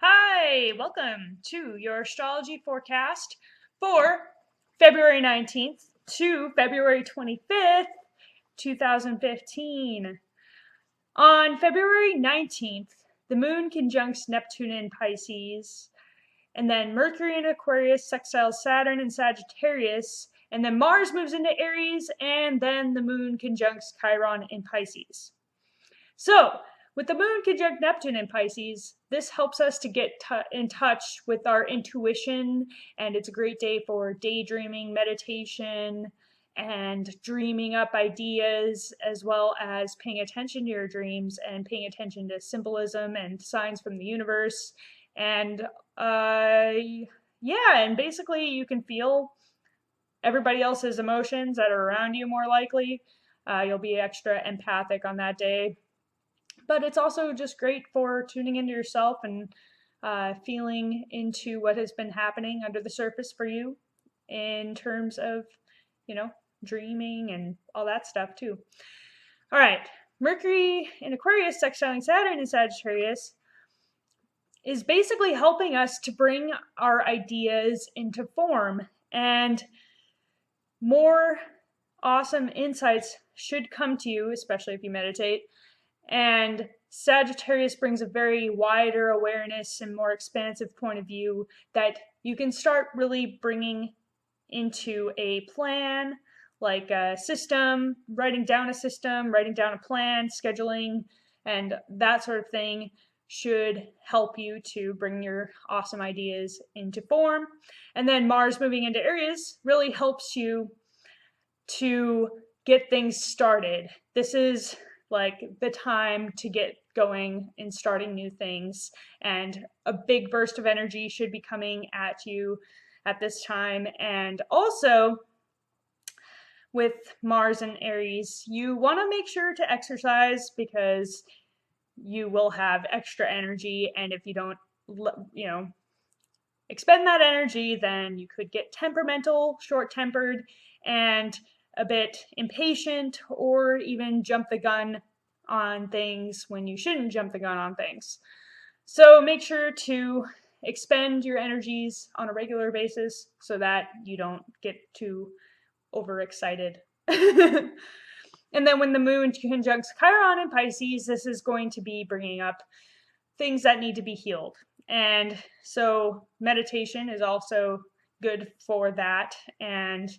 Hi, welcome to your astrology forecast for February 19th to February 25th, 2015. On February 19th, the moon conjuncts Neptune in Pisces, and then Mercury in Aquarius sextiles Saturn in Sagittarius, and then Mars moves into Aries, and then the moon conjuncts Chiron in Pisces. So, with the moon conjunct Neptune in Pisces, this helps us to get in touch with our intuition, and it's a great day for daydreaming, meditation, and dreaming up ideas, as well as paying attention to your dreams and paying attention to symbolism and signs from the universe. And yeah, and basically you can feel everybody else's emotions that are around you more likely. You'll be extra empathic on that day. But it's also just great for tuning into yourself and feeling into what has been happening under the surface for you in terms of, dreaming and all that stuff too. All right, Mercury in Aquarius sextiling Saturn in Sagittarius is basically helping us to bring our ideas into form, and more awesome insights should come to you, especially if you meditate. And Sagittarius brings a very wider awareness and more expansive point of view that you can start really bringing into a plan, like a system, writing down a plan, scheduling, and that sort of thing should help you to bring your awesome ideas into form. And then Mars moving into Aries really helps you to get things started. This is like the time to get going and starting new things, and a big burst of energy should be coming at you at this time. And also with Mars and Aries, you want to make sure to exercise because you will have extra energy, and if you don't expend that energy, then you could get temperamental, short-tempered, and a bit impatient, or even jump the gun on things when you shouldn't jump the gun on things. So make sure to expend your energies on a regular basis so that you don't get too overexcited. And then when the moon conjuncts Chiron in Pisces, this is going to be bringing up things that need to be healed. And so meditation is also good for that, and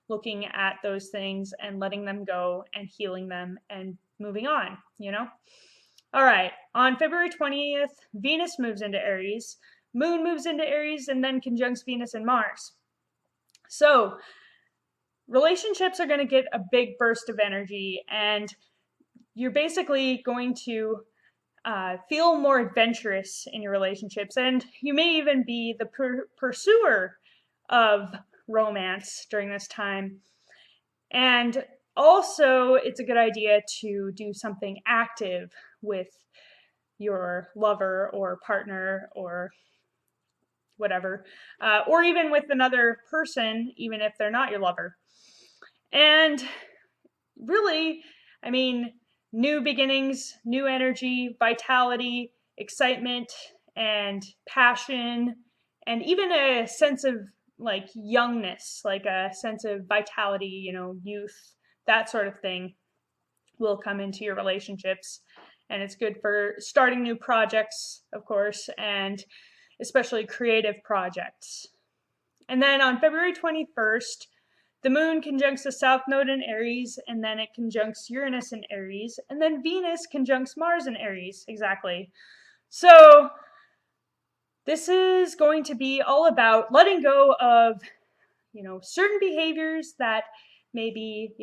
looking at those things and letting them go and healing them and moving on, All right, on February 20th, Venus moves into Aries, Moon moves into Aries, and then conjuncts Venus and Mars. So relationships are going to get a big burst of energy, and you're basically going to feel more adventurous in your relationships, and you may even be the pursuer of romance during this time. And also, it's a good idea to do something active with your lover or partner or whatever, or even with another person, even if they're not your lover. And really, new beginnings, new energy, vitality, excitement, and passion, and even a sense of like youngness, like a sense of vitality, youth, that sort of thing will come into your relationships. And it's good for starting new projects, of course, and especially creative projects. And then on February 21st, the moon conjuncts the south node in Aries, and then it conjuncts Uranus in Aries, and then Venus conjuncts Mars in Aries, exactly. So this is going to be all about letting go of, certain behaviors that may be,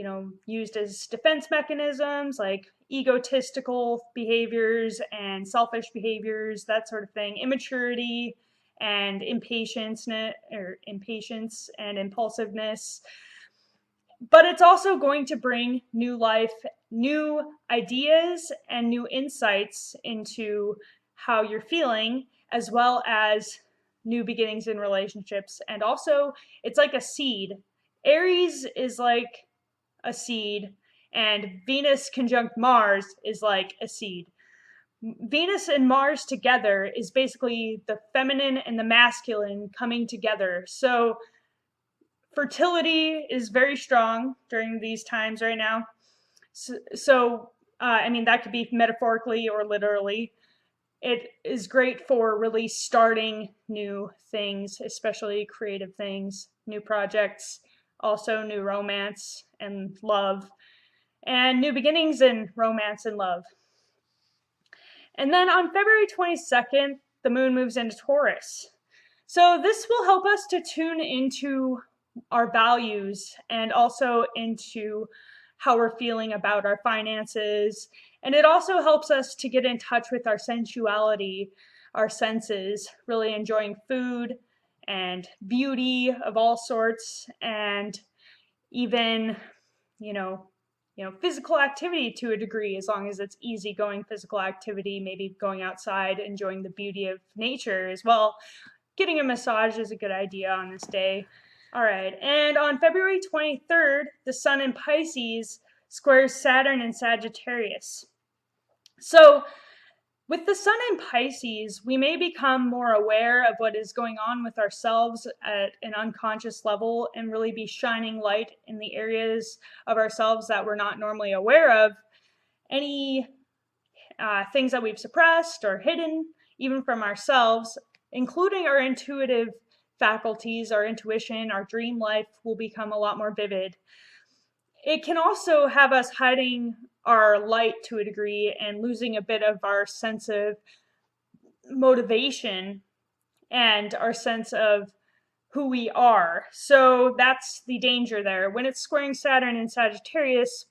used as defense mechanisms, like egotistical behaviors and selfish behaviors, that sort of thing, immaturity and impatience and impulsiveness. But it's also going to bring new life, new ideas, and new insights into how you're feeling, as well as new beginnings in relationships. And also, it's like a seed. Aries is like a seed, and Venus conjunct Mars is like a seed. Venus and Mars together is basically the feminine and the masculine coming together. So fertility is very strong during these times right now. I mean, that could be metaphorically or literally. It is great for really starting new things, especially creative things, new projects, also new romance and love, and new beginnings in romance and love. And then on February 22nd, the moon moves into Taurus. So this will help us to tune into our values and also into how we're feeling about our finances. And it also helps us to get in touch with our sensuality, our senses, really enjoying food and beauty of all sorts, and even, you know, physical activity to a degree, as long as it's easygoing physical activity, maybe going outside, enjoying the beauty of nature as well. Getting a massage is a good idea on this day. All right, and on February 23rd, the sun in Pisces squares Saturn in Sagittarius. So with the sun in Pisces, we may become more aware of what is going on with ourselves at an unconscious level and really be shining light in the areas of ourselves that we're not normally aware of. Any things that we've suppressed or hidden, even from ourselves, including our intuitive faculties, our intuition, our dream life will become a lot more vivid. It can also have us hiding our light to a degree and losing a bit of our sense of motivation and our sense of who we are. So that's the danger there. When it's squaring Saturn in Sagittarius,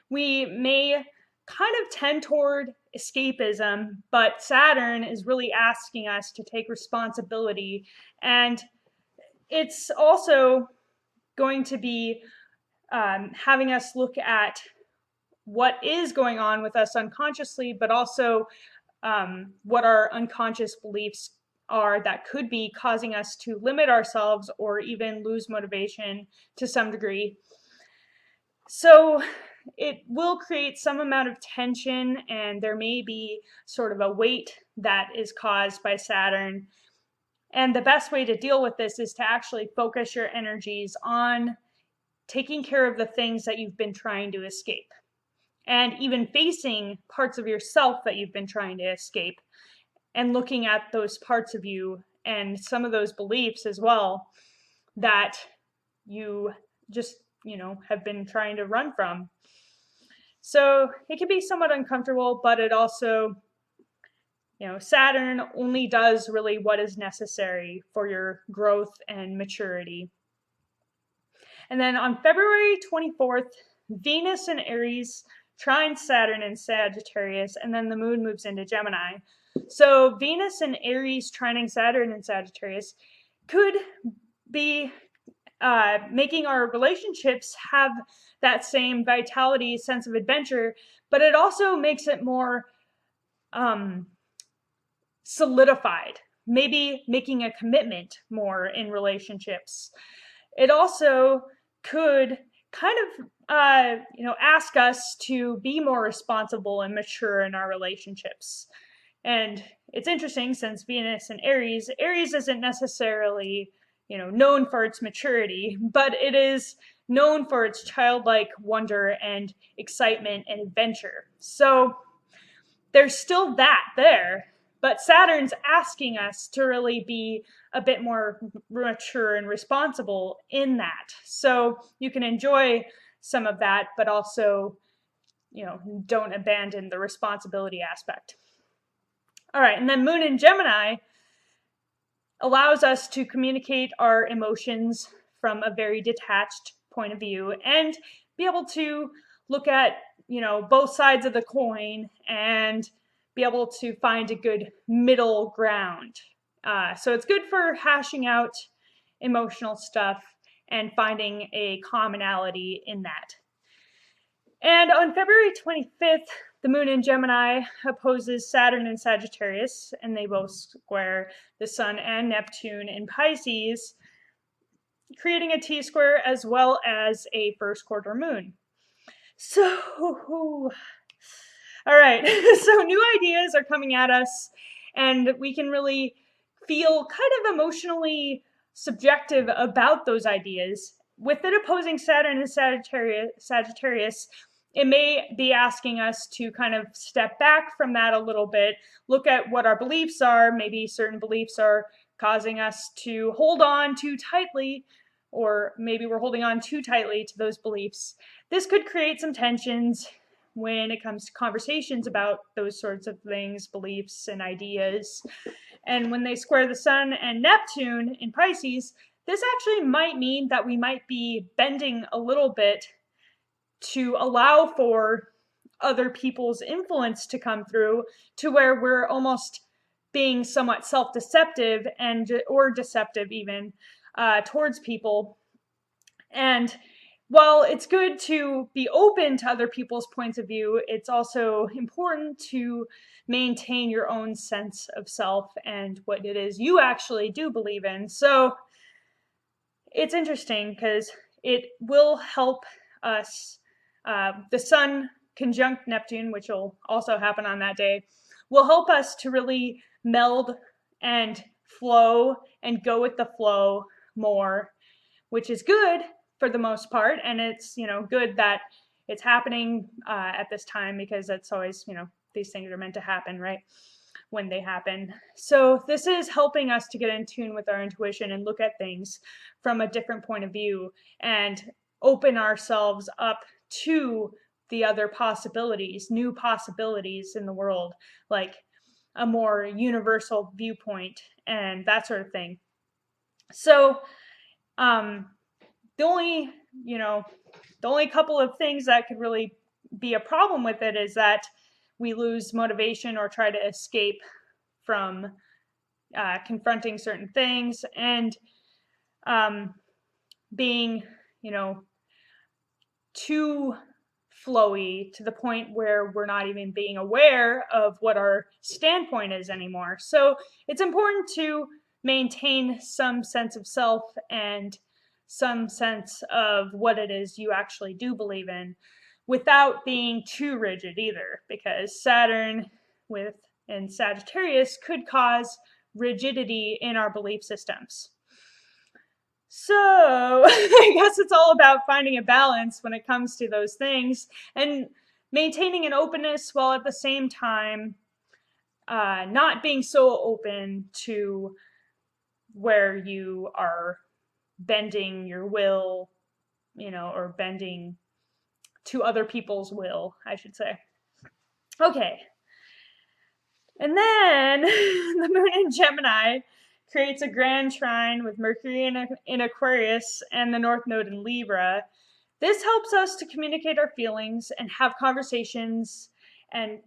we may kind of tend toward escapism, but Saturn is really asking us to take responsibility. And it's also going to be having us look at what is going on with us unconsciously, but also what our unconscious beliefs are that could be causing us to limit ourselves or even lose motivation to some degree. So it will create some amount of tension, and there may be sort of a weight that is caused by Saturn. And the best way to deal with this is to actually focus your energies on taking care of the things that you've been trying to escape, and even facing parts of yourself that you've been trying to escape, and looking at those parts of you and some of those beliefs as well that you just, have been trying to run from. So it can be somewhat uncomfortable, but it also, Saturn only does really what is necessary for your growth and maturity. And then on February 24th, Venus in Aries trines Saturn in Sagittarius, and then the moon moves into Gemini. So Venus in Aries trining Saturn in Sagittarius could be making our relationships have that same vitality, sense of adventure, but it also makes it more solidified, maybe making a commitment more in relationships. It also could kind of, ask us to be more responsible and mature in our relationships. And it's interesting, since Venus and Aries isn't necessarily, known for its maturity, but it is known for its childlike wonder and excitement and adventure. So there's still that there, but Saturn's asking us to really be a bit more mature and responsible in that. So you can enjoy some of that, but also, don't abandon the responsibility aspect. All right, and then Moon in Gemini allows us to communicate our emotions from a very detached point of view and be able to look at, both sides of the coin and be able to find a good middle ground. So it's good for hashing out emotional stuff and finding a commonality in that. And on February 25th, the moon in Gemini opposes Saturn in Sagittarius, and they both square the sun and Neptune in Pisces, creating a T-square as well as a first quarter moon. So All right, so new ideas are coming at us, and we can really feel kind of emotionally subjective about those ideas. With it opposing Saturn and Sagittarius, it may be asking us to kind of step back from that a little bit, look at what our beliefs are. Maybe certain beliefs are causing us to hold on too tightly, or maybe we're holding on too tightly to those beliefs. This could create some tensions when it comes to conversations about those sorts of things, beliefs and ideas. And when they square the Sun and Neptune in Pisces, this actually might mean that we might be bending a little bit to allow for other people's influence to come through, to where we're almost being somewhat self-deceptive or deceptive even towards people. And while it's good to be open to other people's points of view, it's also important to maintain your own sense of self and what it is you actually do believe in. So it's interesting because it will help us. The Sun conjunct Neptune, which will also happen on that day, will help us to really meld and flow and go with the flow more, which is good for the most part. And it's, good that it's happening at this time, because that's always, these things are meant to happen, right? When they happen. So this is helping us to get in tune with our intuition and look at things from a different point of view and open ourselves up to the other possibilities, new possibilities in the world, like a more universal viewpoint and that sort of thing. So the only couple of things that could really be a problem with it is that we lose motivation or try to escape from confronting certain things, and being, too flowy to the point where we're not even being aware of what our standpoint is anymore. So it's important to maintain some sense of self and some sense of what it is you actually do believe in, without being too rigid either, because Saturn in Sagittarius could cause rigidity in our belief systems. So I guess it's all about finding a balance when it comes to those things and maintaining an openness, while at the same time not being so open to where you are bending your will, or bending to other people's will, I should say. Okay. And then the moon in Gemini creates a grand trine with Mercury in Aquarius and the North Node in Libra. This helps us to communicate our feelings and have conversations and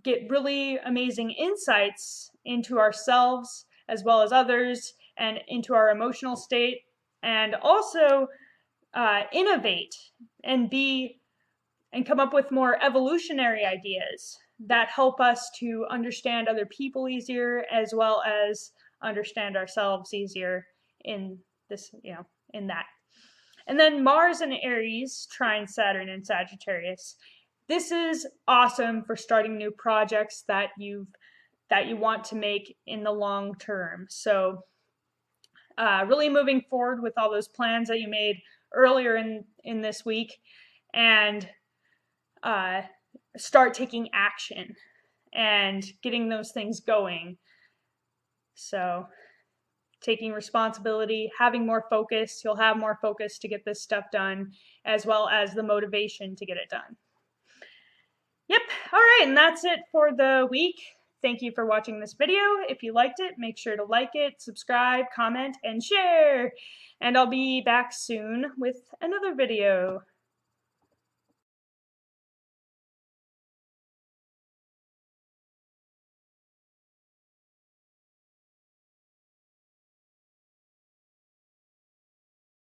get really amazing insights into ourselves as well as others, and into our emotional state, and also innovate and come up with more evolutionary ideas that help us to understand other people easier, as well as understand ourselves easier in this, in that. And then Mars in Aries trine Saturn in Sagittarius. This is awesome for starting new projects that you want to make in the long term. So really moving forward with all those plans that you made earlier in this week, and start taking action and getting those things going. So taking responsibility, having more focus, you'll have more focus to get this stuff done, as well as the motivation to get it done. Yep. All right. And that's it for the week. Thank you for watching this video. If you liked it, make sure to like it, subscribe, comment, and share. And I'll be back soon with another video.